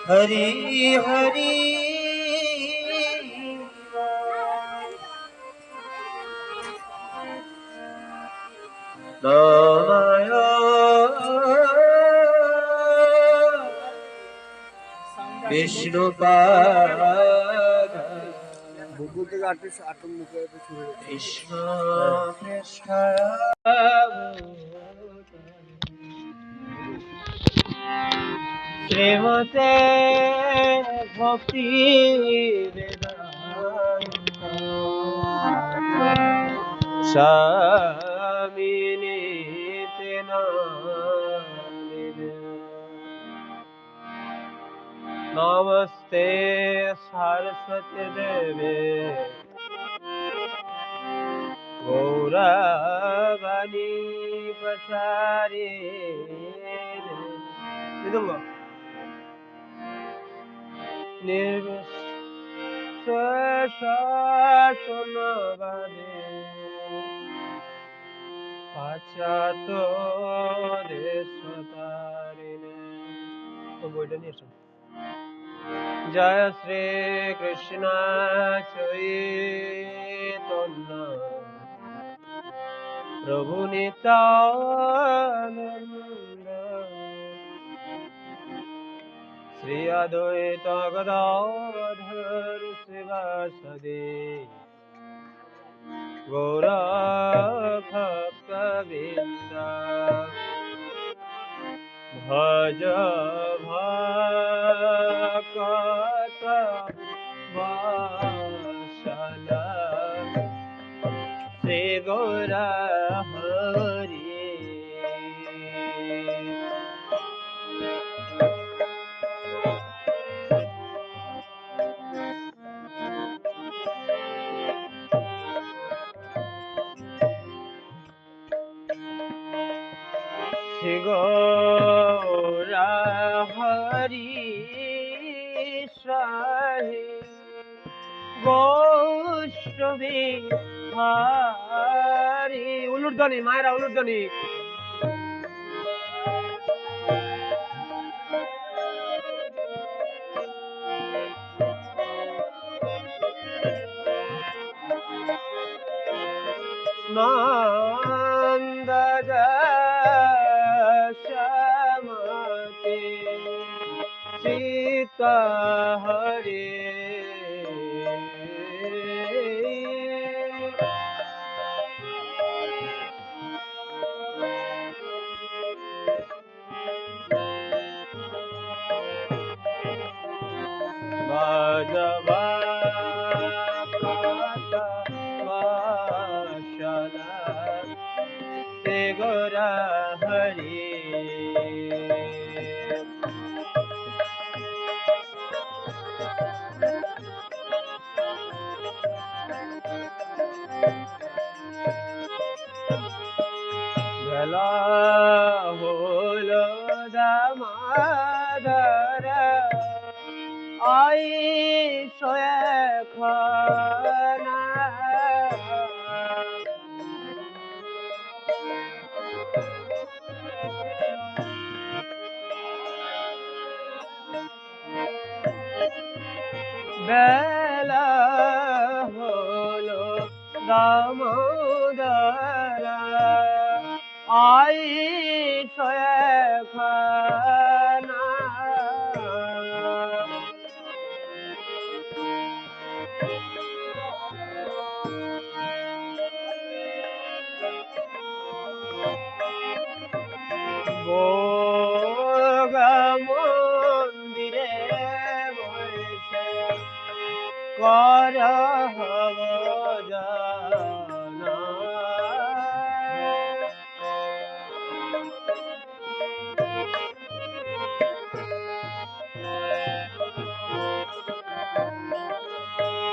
हरि हरि नारायण विष्णुपाद कृष्ण कृष्ण श्रीमते भक्ति स्वामिनी नमस्ते सरस्वती देवे गौरवाणी प्रचारे निर्विशेषणवादे पाश्चात्य देशतारिणे जय श्री कृष्ण चैतन्य प्रभु नित्यानंद श्री अद्वैत गदाधर शिवासदि गौर भक्तवृंद भज भक्त वत्सल श्री गौर हरि श्री गौर हरि साहि गौष्ठवी हरि उलुर्ध्वनि मायरा उलुर्ध्वनि नंद श्यामते सीता हरे भजवा गौर हरि भला होलो दामादर आई सोए खाना बेला होलो दामोदर आई सोए खाना मंदिरे कर जाना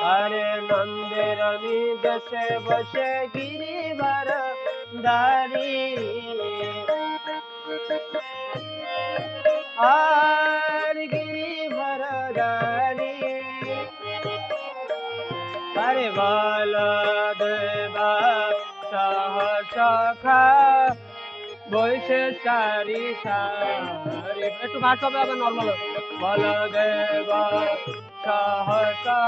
अरे नंदिरानी दशे बसे गिरिवर दारी आर गिरिवर दारी अरे बाला देवा सहसखा বইসে সারি সারি একটু ঘাট হবে আবার নর্মাল বলদেব সহসা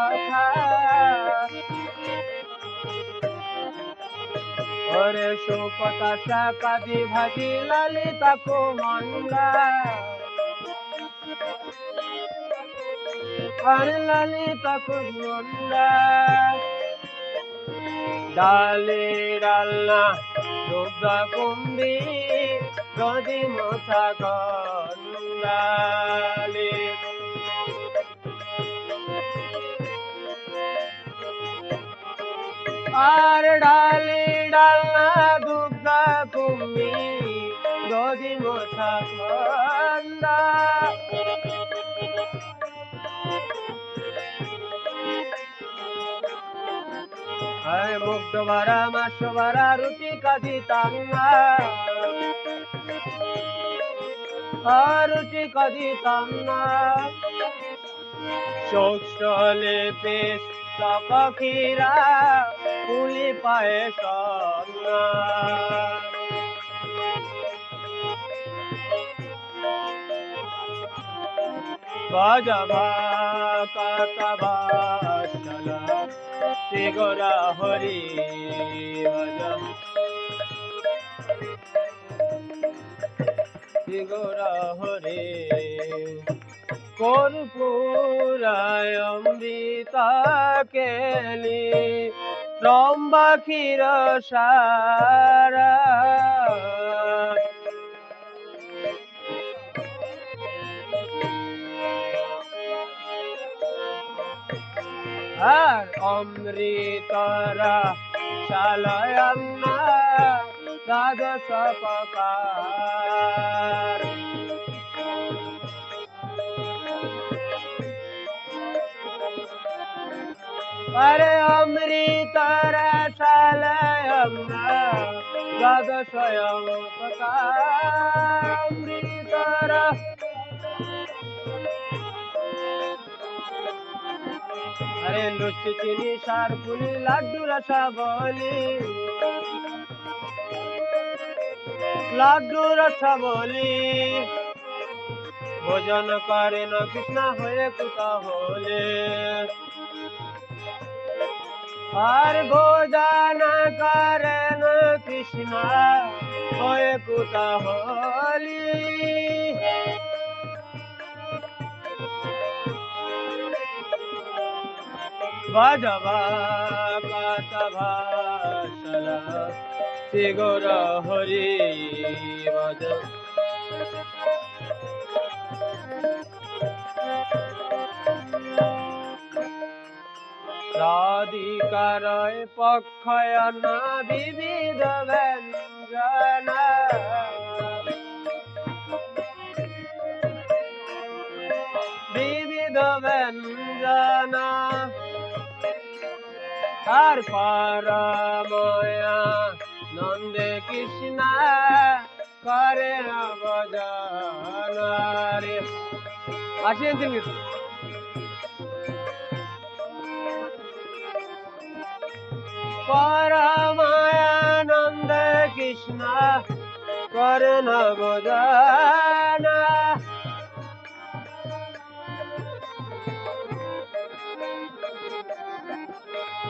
ওরে সুকতা শাকাদি ভাজি ললিতা কুমন্ডা আর ললিতা কুমন্ডা ডালে ডালনা দুগ্ধ কুম্ভি গদি মোছা গন্ডালে আর ডালে ডালনা দুগ্ধ কুম্ভি গদি মোছা গন্ডা মুগ্ধ ভরা মাস ভরা রুটি কাঁদিতাম না রুটি কাঁদিতাম না চোখলে পেশ তপক্ষীরা পুলি পায়ে সন্না বাজবা কাতবাসলা শ্রীগোরা হরি শ্রীগোরা হরি কর্পূরায় অমৃতা কেলি রম্বা ক্ষীর সারা আর অমৃতরা শালয়ন্না দ্বাদশ প্রকার আরে অমৃতরা শালয়ন্না দ্বাদশ প্রকার অমৃতরা अरे लुच्ची चीनी सार पुली लाडू रसा बोली भोजन करे न कृष्णा होए कुता होले और भोजन करे न कृष्णा होए कुता होली বাজবা কাতভাসলা শ্রীগোরা হরি ভজ রাধিকারয় পক্ষয়না বিবিধ ব্যঞ্জনা বিবিধ ব্যঞ্জনা আর পারময়া নন্দে কৃষ্ণ করে ভজনারে আসেন তিনি পারময়া নন্দে কৃষ্ণ করে ভজনা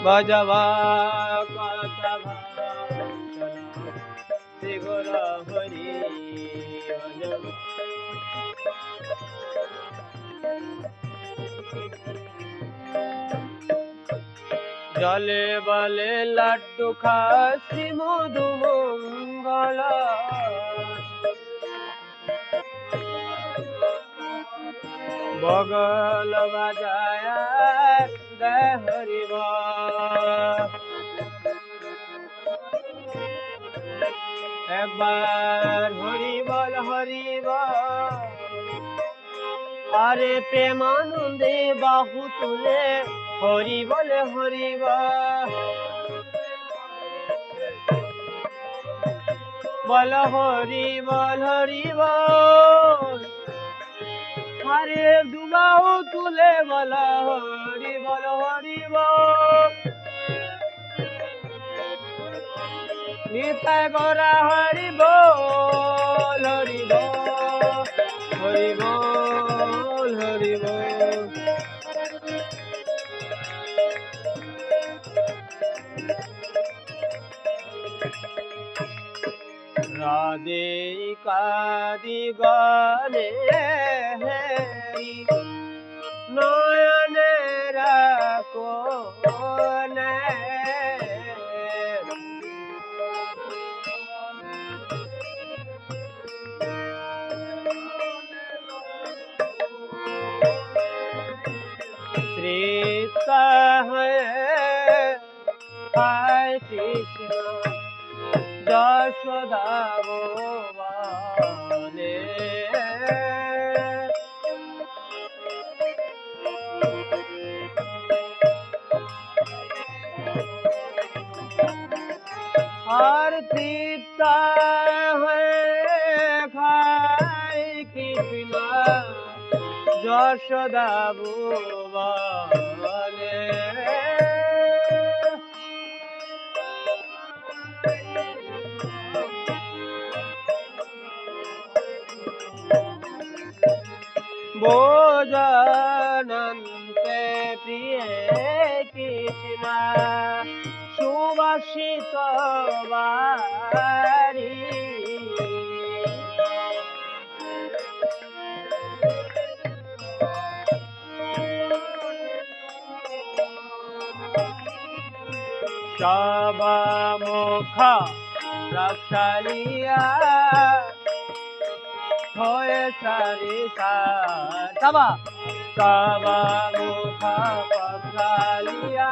বাজবা কাতভাসলা শ্রীগোরা হরি জলে বলে লাড্ডু খাসি মধু মঙ্গল বগল বাজায় জয় হরিব একবার হরিবল হরিব আরে প্রেমানন্দে বাহু তুলে হরিবল হরিব বল হরিবল হরিব আরে দুবাহু তুলে বল হরিবল হরিব নিতাই গৌরা হরিবল হরিবল হরিবল হরিবল। রাধিকাদি গণে নয়নের কোণে তৃপ্ত হয়ে হায় কৃষ্ণ যশোদা ভুবনে আর তৃপ্ত হয়ে খায় কৃষ্ণ যশোদা ভুবনে ভোজনন্তে প্রিয়ে কৃষ্ণ সুবাসিত বারি সবামুখ প্রক্ষালিয়া হয়ে সারি সবা সবামুখ প্রক্ষালিয়া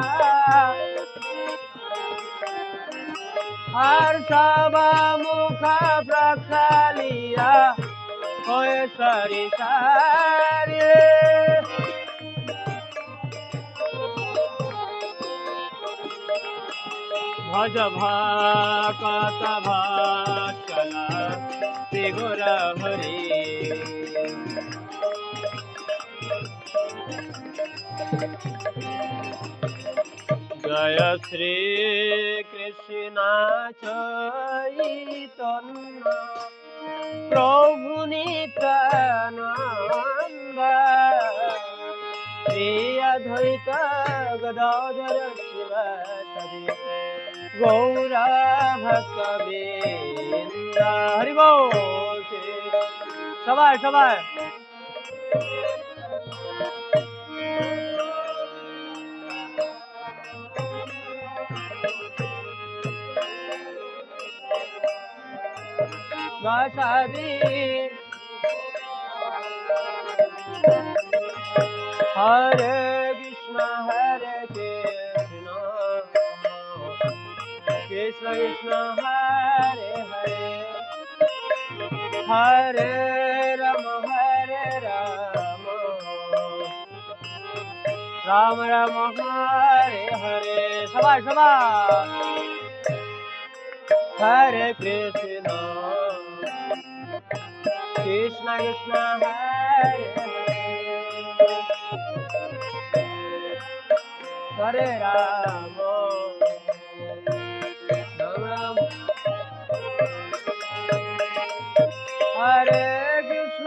আর সবামুখ প্রক্ষালিয়া হয়ে সারি সারি ভজ ভাকত ভাষণ শ্রী গুর হরি জয় শ্রী কৃষ্ণ চৈতন্য প্রভু নিত্যানন্দ শ্রী অদ্বৈত গদাধর শিবাসাদি গৌরা ভক্তবৃন্দ হরি বল সবাই সবাই গাছাদি হরে কৃষ্ণ কৃষ্ণ কৃষ্ণ হরে হরে হরে রাম রাম রাম হরে হরে সবাই সবাই হরে কৃষ্ণ কৃষ্ণ কৃষ্ণ হরে হরে রাম রাম হরে Krishna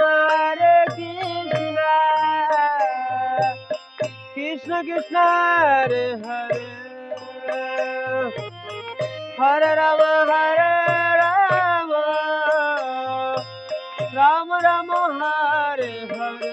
Krishna Krishna Hare Hare Hare Ram Ram Ram Hare Hare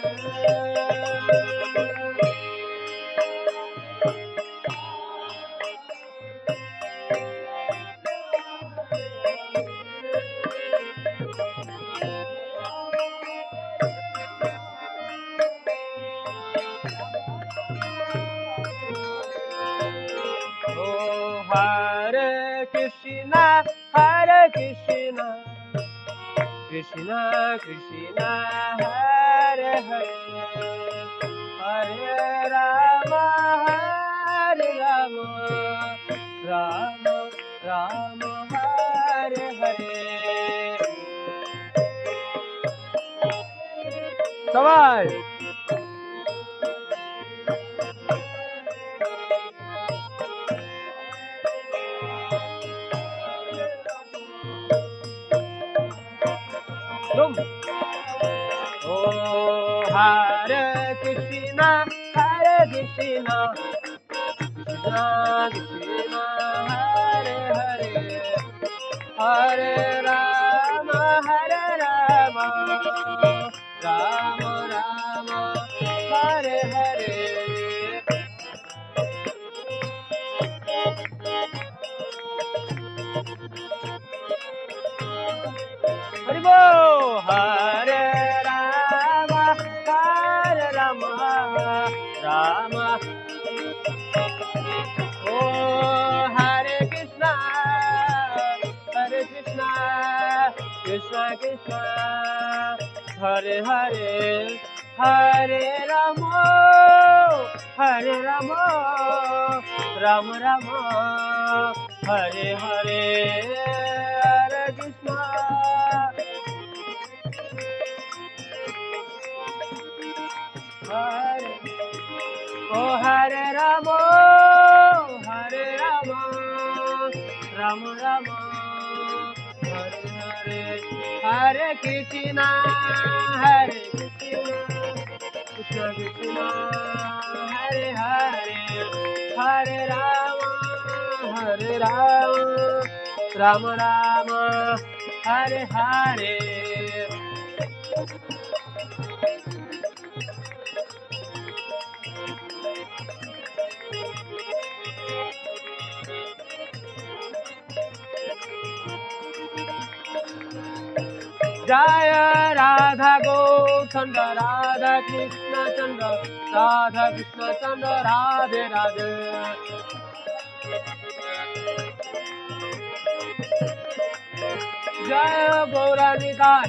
Hare Krishna, Hare Krishna, Krishna Krishna, Hare Hare, Hare Rama, Hare Rama, Rama Rama, Hare Hare. সবাই Oh, Hare Krishna, Hare Krishna, Krishna Krishna, Hare Hare, Hare Rama. Ram Ram Hare Hare Hari বল হরে রাম রাম ও হরে কৃষ্ণ কৃষ্ণ কৃষ্ণ হরে হরে হরে রাম রাম রাম হরে হরে হরে কৃষ্ণ হরে ও হরে রাম রাম রাম হরে হরে হরে কৃষ্ণ কৃষ্ণ কৃষ্ণ হরে হরে হরে রাম রাম রাম হরে হরে जय राधा गौचंद्र राधा कृष्ण चंद्र राधे राधे जय गौरानिताय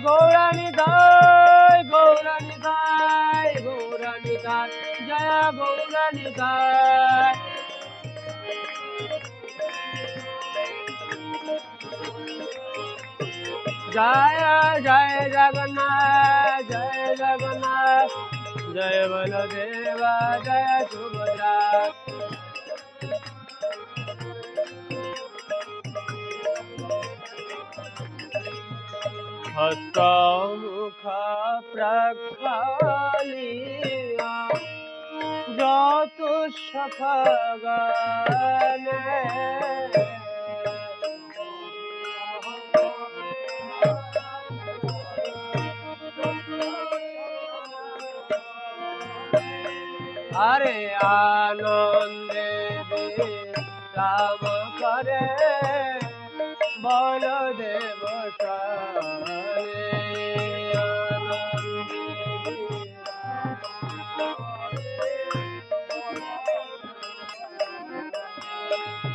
गौरानिताय गौरानिताय गौरानिताय जय गौरानिताय जय जय जगन्नाथ जय बलदेव जय सुभद्रा हस्त मुख प्रखालिया যত সফগানে আরে আনন্দে রাম করে বলদেব সারে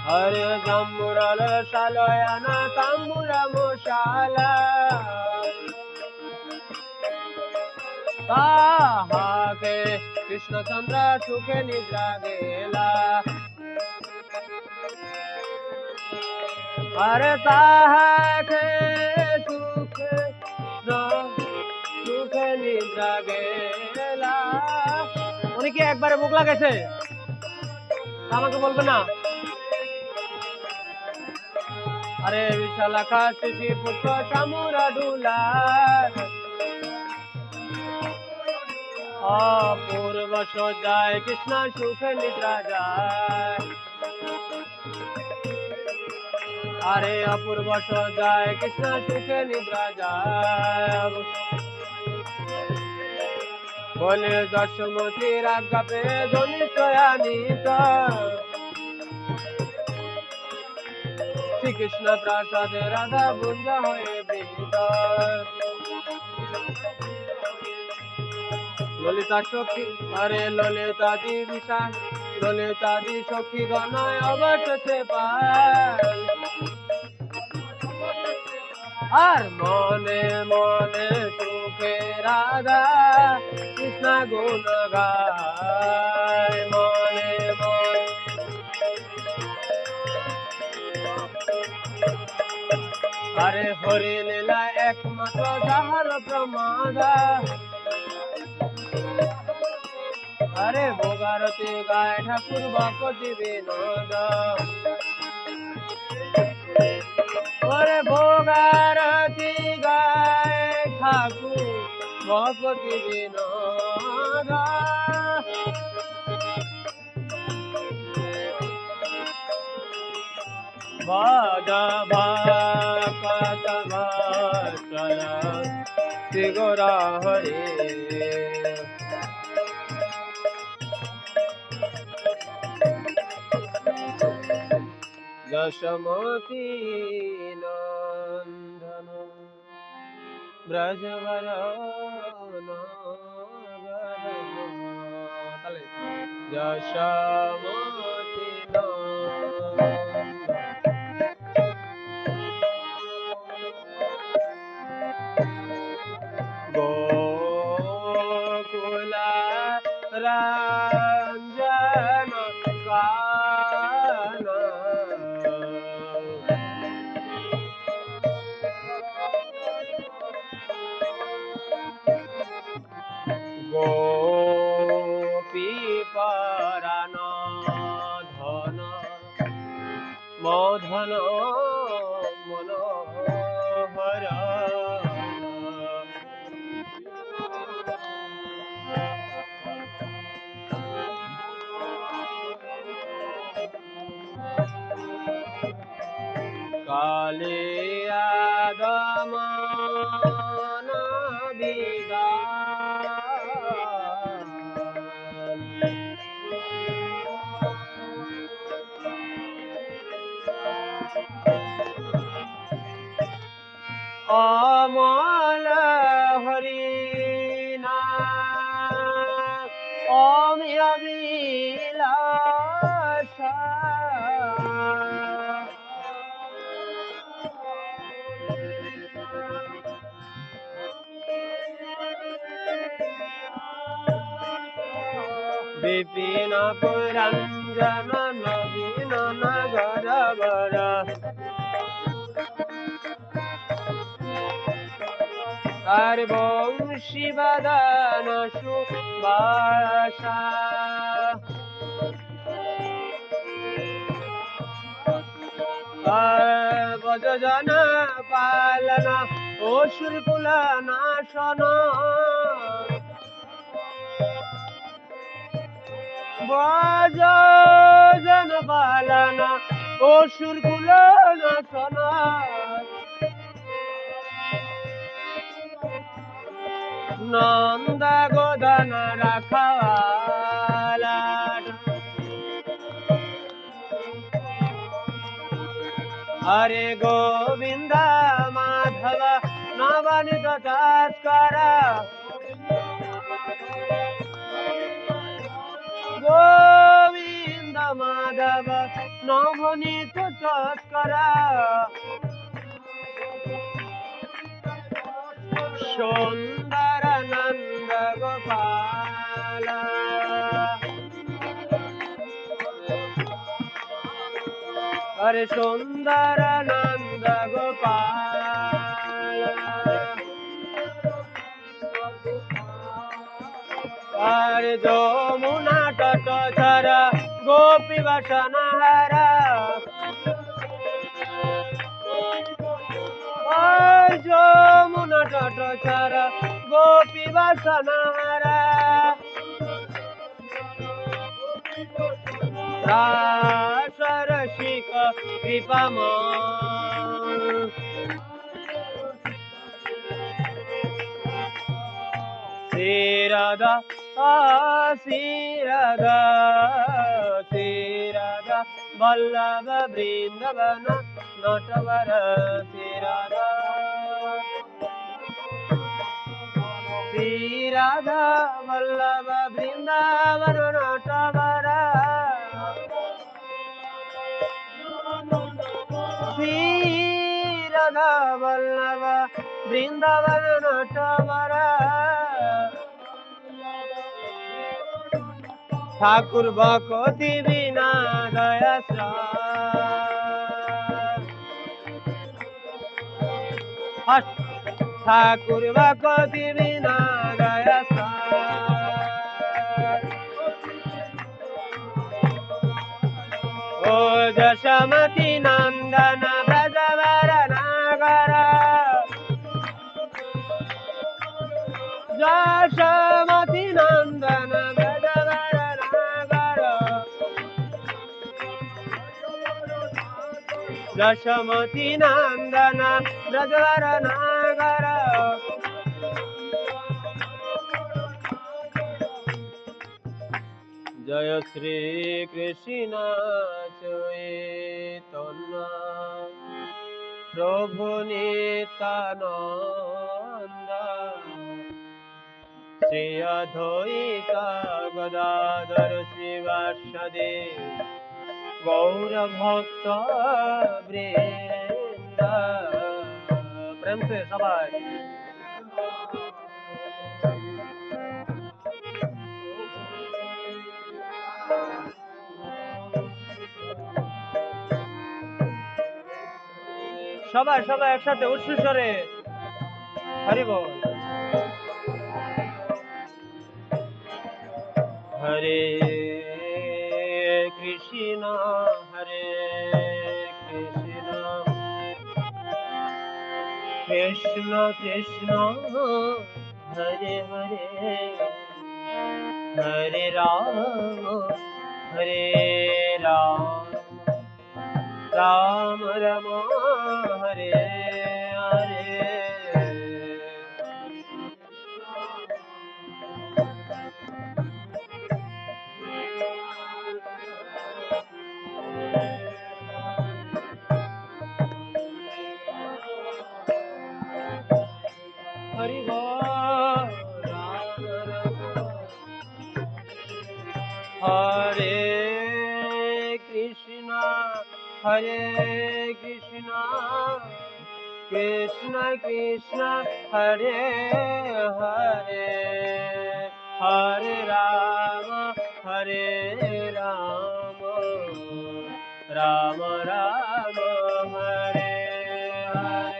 হরে জম্বুরাল শালয়ানা তাম্বুরা মশালা তাহাকে কৃষ্ণচন্দ্র সুখে নিদ্রা গেলা আরে তাহাকে সুখে নিদ্রা গেলা উনি কি একবারে বুক লাগাইছে আমাকে বলবে না আরে বিশাল আকাশ পুত্র চামুরা ডুলা অপূর্ব সজ্জায় কৃষ্ণ সুখে নিদ্রা যায় আরে অপূর্ব সজ্জায় কৃষ্ণ সুখে নিদ্রা যায় বলে দশমতির আজ্ঞা পে ধনিত শ্রীকৃষ্ণ প্রাসাদে রাধা বুঞ্জ হয়ে বৃত ললিতা সখী আরে ললিতাদি বিশাল ললিতাদি সখী গণয় অবশেষে পায় আর মনে মনে সুখে রাধা কৃষ্ণ গুণ গায় মনে মনে আরে হরি লীলা একমাত্র যাহার প্রমাদা আরে ভোগারতি গায় ঠাকুর ভকতি বিনোদ ওরে ভোগারতি গায় ঠাকুর ভকতি বিনোদ বাদ ভাকত ভাসল গোরা হরে যশোমতি নন্দন ব্রজবর যশোমতি গোকুলা রঞ্জন কানন গোপী পরাণ ধন মধন মনোহর কালিয়া দমন বিদান অমল হরিনা অমিবিলাস বিপিন পুরঞ্জন নবীন নগর বর আর বংশী বদন সুবাসা বজন পালন অসুর কুল নাশন বজন পালন অসুর কুল নাশন নন্দ গোদন রাখওয়ালা হরে গোবিন্দ মাধব নবনীত তস্কর গোবিন্দ মাধব নবনীত তস্কর সুন্দর নন্দ গোপাল হরে সুন্দর নন্দ গোপাল হরে যমুনা তট ধর গোপী বসন হর যমুনা তট ধর গোপী বসন হর রসিক কৃপম শ্রীরাধা শ্রীরাধা শ্রীরাধা বল্লভ বৃন্দাবন নটবর শ্রীরাধা শ্রীরাধা বল্লভ বৃন্দাবন নটবর শ্রীরাধা বল্লভ বৃন্দাবন নটবর ঠাকুর ভকতি বিনা দয়াশ্রয় ঠাকুর ভকতি বিনা দয়াশ্রয় ও যশোমতি নন্দন ব্রজবর নাগর যশোমতি নন্দন ব্রজবর নাগর যশোমতি নন্দন ব্রজবর নাগর জয় শ্রী কৃষ্ণ চৈতন্য প্রভু নিত্যানন্দ শ্রী অদ্বৈত গদাধর শিবাসাদি গৌর ভক্ত বৃন্দ। প্রেম সে সবাই সবাই সবাই একসাথে উচ্চ স্বরে হরি বল। হরে কৃষ্ণ হরে কৃষ্ণ কৃষ্ণ কৃষ্ণ হরে হরে হরে রাম হরে রাম রাম রাম হরে হরে। হরি বল রাম রাম হরে কৃষ্ণ হরে কৃষ্ণ কৃষ্ণ কৃষ্ণ হরে হরে হরে রাম রাম রাম হরে হরে।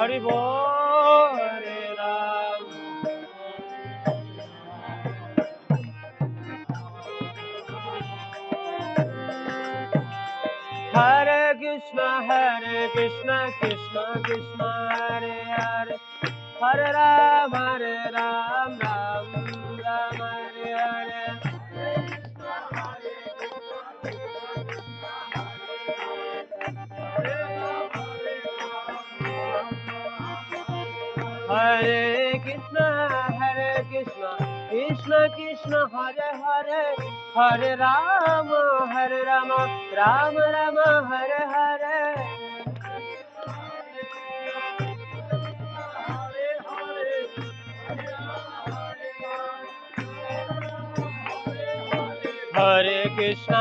हरि बोल हरे राम हरे कृष्ण कृष्ण कृष्ण हरे हरे हरे राम राम राम हरे हरे। हरे कृष्ण कृष्ण कृष्ण हरे हरे हरे राम राम राम हरे हरे। हरे कृष्ण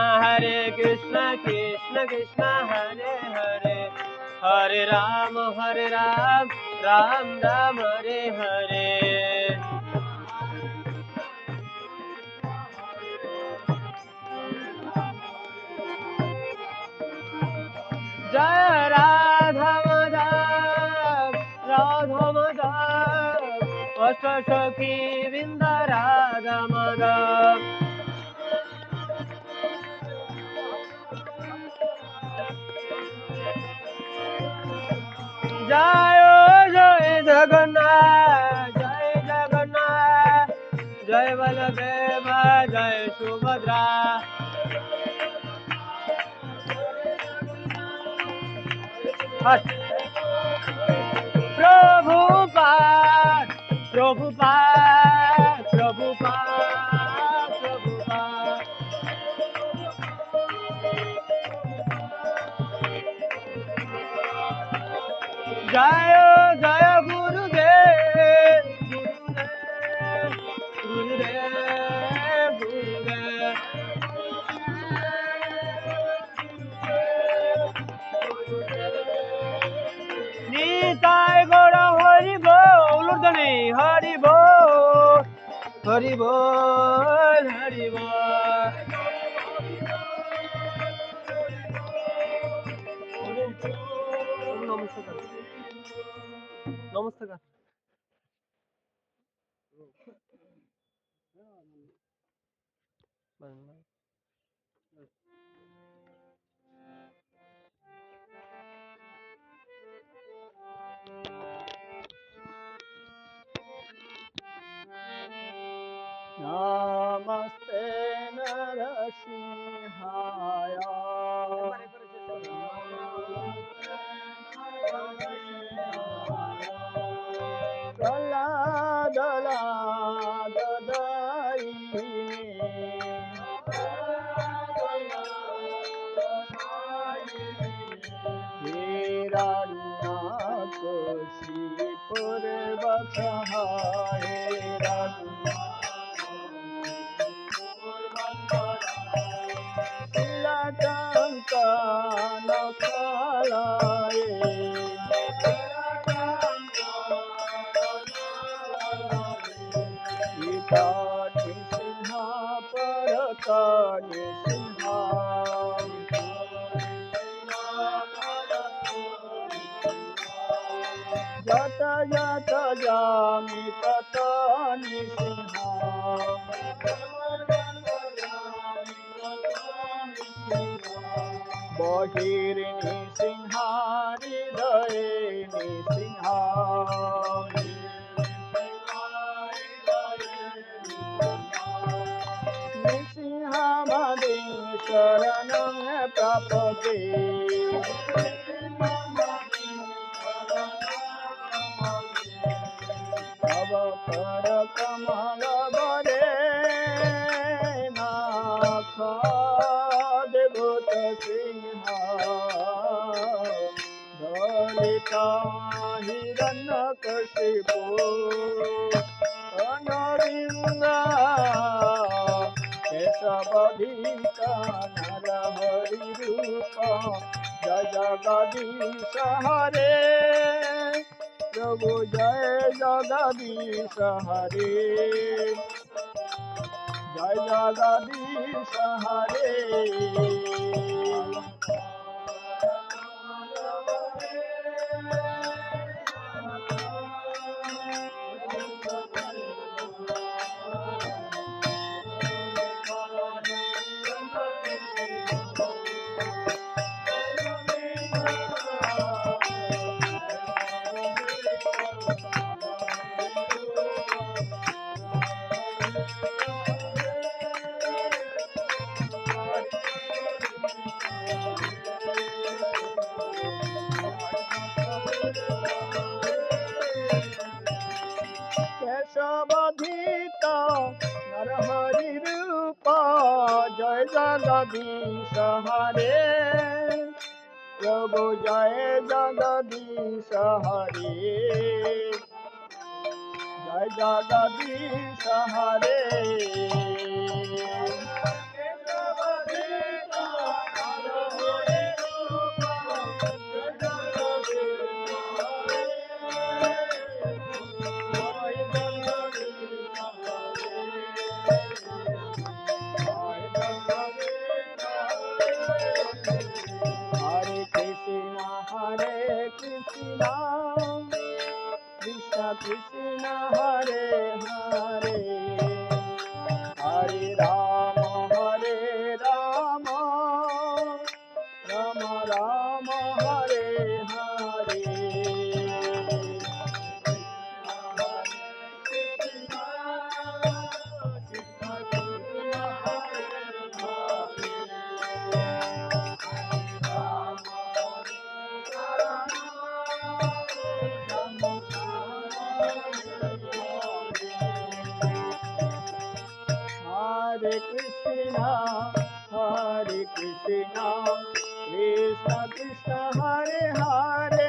कृष्ण कृष्ण हरे हरे हरे राम राम राम हरे हरे। जय राधा माधव अष्ट सखी वृंद राधा माधव। जय जय जगन्नाथ जय बलदेव जय सुभद्रा। प्रभुपाद प्रभुपाद प्रभुपाद प्रभुपाद। जय जय गुरुदेव गुरुदेव गुरुदेव। निताय गौर हरि बोल ध्वनि हरि बोल हरि बोल हरि बोल। नमस्कार नमस्कार। नमस्ते नरसिंहाय रघुनाथपुर बसहारे तिलकंकन फलाए कानि सिंहा पर कानि सिंहा जत जत जामि ततानि सिंहा बहिर्नि सिंहा हृदयनि सिंहा निसिंहामदिं शरणं प्रपदे तव कर कमल बरे नाथ देवत सिंहा दलिता हिरण्यकशिपु अनरिंदा केशवधीता नरहरि रूप जय जगदीश हरे प्रभु जय जगदीश हरे जय जगदीश हरे केशवधीता नरहरि रूप जय जगदीश हरे प्रभु जय जगदीश हरे जय जगदीश हरे हरे कृष्णा कृष्ण कृष्ण हरे हरे हरे राम राम राम हरे हरे हरे कृष्णा कृष्ण कृष्ण हरे हरे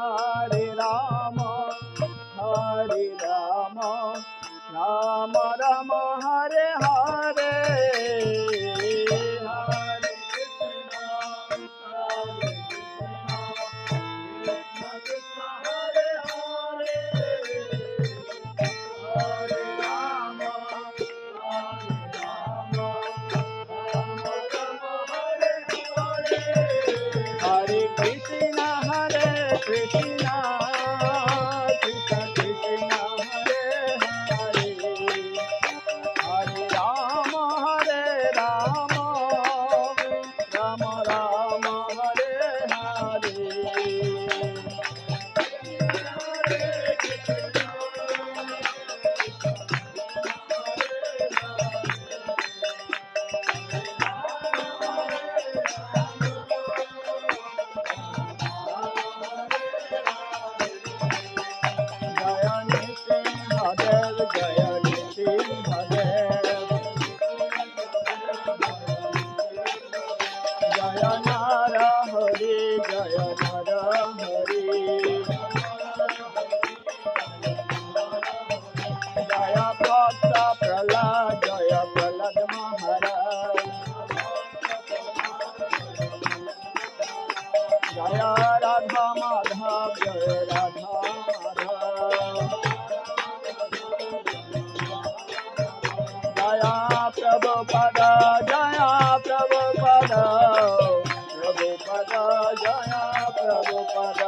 हरे राम राम राम हरे हरे हरे कृष्णा कृष्ण हरे हरे हरे राम हरे कृष्णा कृष्ण कृष्ण हरे हरे हरे राम राम राम हरे हरे जय नारा हरे জয় রাধা মাধব জয় রাধা মাধব জয় প্রভুপদ জয় প্রভুপদ প্রভুপদ জয় প্রভুপদ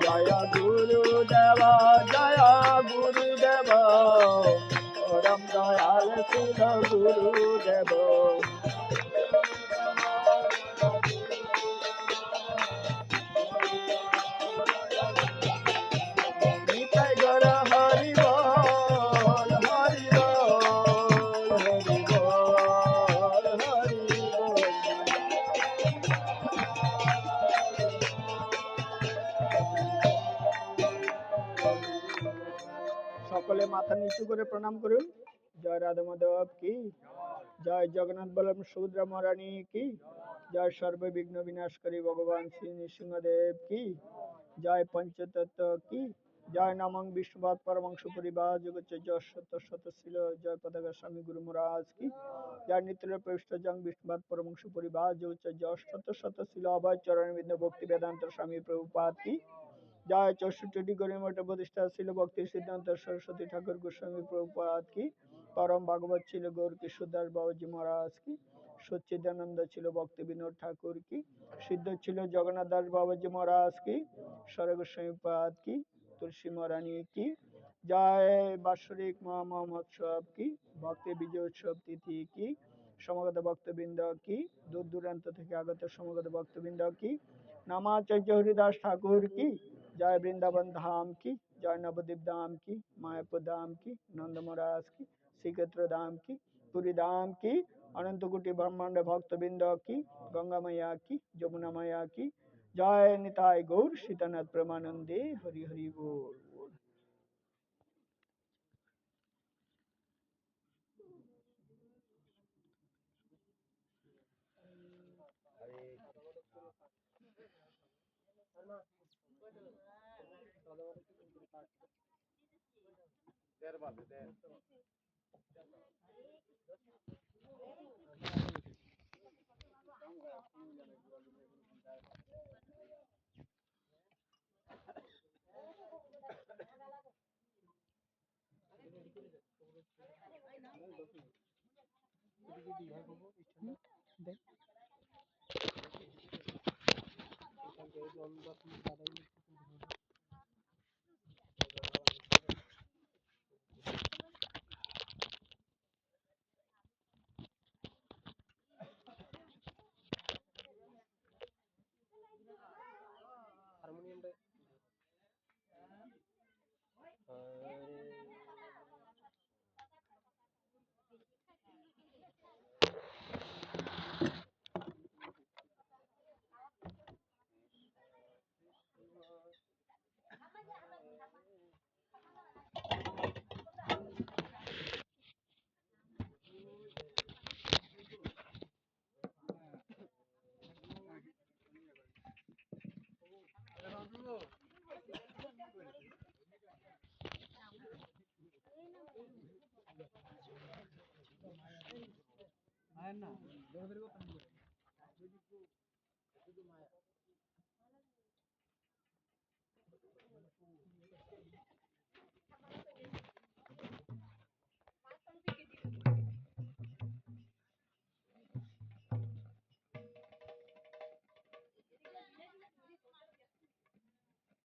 জয় গুরুদেব জয় গুরুদেব পরম দয়াল শিল গুরুদেব নিতাই গর হরি বল হরি বল হরি বল হরি বল সকলে মাথা নিচু করে প্রণাম করুন। জয় রাধা মাধব কি জয়, জগন্নাথ বলরাম সুভদ্রা মহারানী কি জয়, সর্ববিঘ্ন বিনাশকারী ভগবান শ্রী নৃসিংহদেব কি জয়, পঞ্চতত্ত্ব কি জয়, নমঃ বিষ্ণুপাদ পরমংশ পরিবার জগচ্চর্য শত শত শিল জয়, পতাকা স্বামী গুরু মহারাজ কি জয়, নিত্য প্রবিষ্ট জং বিষ্ণুপাদ পরমংশ পরিবার জগচ্চর্য শত শত শিল অভয় চরণ বিন্দু ভক্তি বেদান্ত স্বামী প্রভুপাদ কি জয়, 64টি গরিমঠ প্রতিষ্ঠা ছিল ভক্তি সিদ্ধান্ত সরস্বতী ঠাকুর গোস্বামী প্রভুপাদ কি পরম ভাগবত ছিল গৌর কিশোরদাস বাবাজি মহারাজ কি সচ্চিদানন্দ ছিল ভক্তি বিনোদ ঠাকুর কি সিদ্ধ ছিল জগন্নাথ দাস বাবাজি মহারাজ কি সর গোস্বামী পাদ কি তুলসী মহারানী কি জয়, বাৎসরিক মহোৎসব কি ভক্তি বিজয় উৎসব তিথি কি সমাগত ভক্তবৃন্দ কি দূর দূরান্ত থেকে আগত সমাগত ভক্তবৃন্দ কি নামাচার্য হরিদাস ঠাকুর কি জয়, বৃন্দাবন ধাম की जय, नवद्वीप धाम की मायापुर धाम की नंद महाराज की श्रीक्षेत्र धाम की पुरी धाम की अनंत कोटि ब्रह्मांड भक्तबिंद की गंगा मैया की जमुना मैया की जय, निताय गौर सीतानाथ प्रेमानंदे हरि हरि बोल।